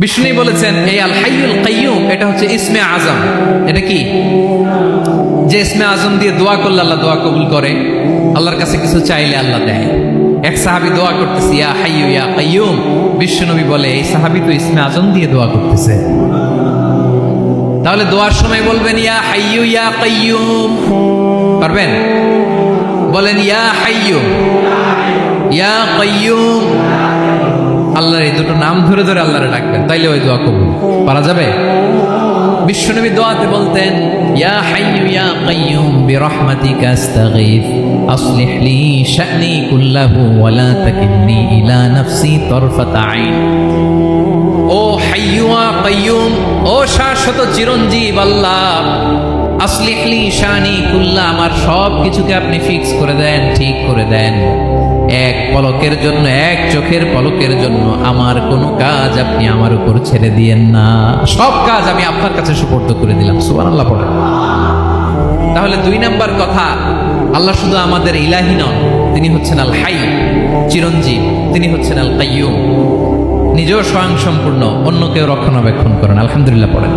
বিষ্ণু বলেছেন এই আল হাইয়ুল কাইয়ুম এটা হচ্ছে ইসমে আজম। এটা কি? যে ইসমে আজম দিয়ে দোয়া করলে আল্লাহ দোয়া কবুল করে, আল্লাহর কাছে কিছু চাইলে আল্লাহ দেয়। এক সাহাবী দোয়া করতেছে ইয়া হাইয়ু ইয়া কাইয়ুম, বিষ্ণু নবী বলে এই সাহাবী তো ইসমে আজম দিয়ে দোয়া করতেছে। তাহলে দোয়ার সময় বলবেন ইয়া হাইয়ু ইয়া কাইয়ুম, পারবেন? বলেন ইয়া হাইয়ু ইয়া কাইয়ুম। আল্লাহর এই দুটো নাম ধরে ধরে আল্লাহরে ডাকবেন, তাইলে ওই দোয়া কবুল। পারা যাবে? বিশ্বনবী দোয়াতে বলতেন ইয়া হাইয়ু ইয়া কাইয়ুম বিরহমাতিকা আস্তাগীথ আসলিহ লি শা'নি কুল্লাহু ওয়া লা তাকিলনি ইলা নাফসি তারফাতা আইন। ও হাইয়ু ওয়া কাইয়ুম, ও শাশ্বত চিরঞ্জীব আল্লাহ, আসলিহ লি শা'নি কুল্লাহ, আমার সব কিছুকে আপনি ফিক্স করে দেন, ঠিক করে দেন। এক পলকের জন্য, এক চোখের পলকের জন্য আমার কোনো কাজ আপনি আমার উপর ছেড়ে দিয়েন না, সব কাজ আমি আপনার কাছে সুপর্দ করে দিলাম। সুবহানাল্লাহ পড়ে। তাহলে দুই নাম্বার কথা, আল্লাহ শুধু আমাদের ইলাহি নন, তিনি হচ্ছেন আল হাই, চিরঞ্জীব, তিনি হচ্ছেন আল কাইয়ুম, নিজেও স্বয়ং সম্পূর্ণ, অন্যকেও রক্ষণাবেক্ষণ করেন। আলহামদুলিল্লাহ পড়েন।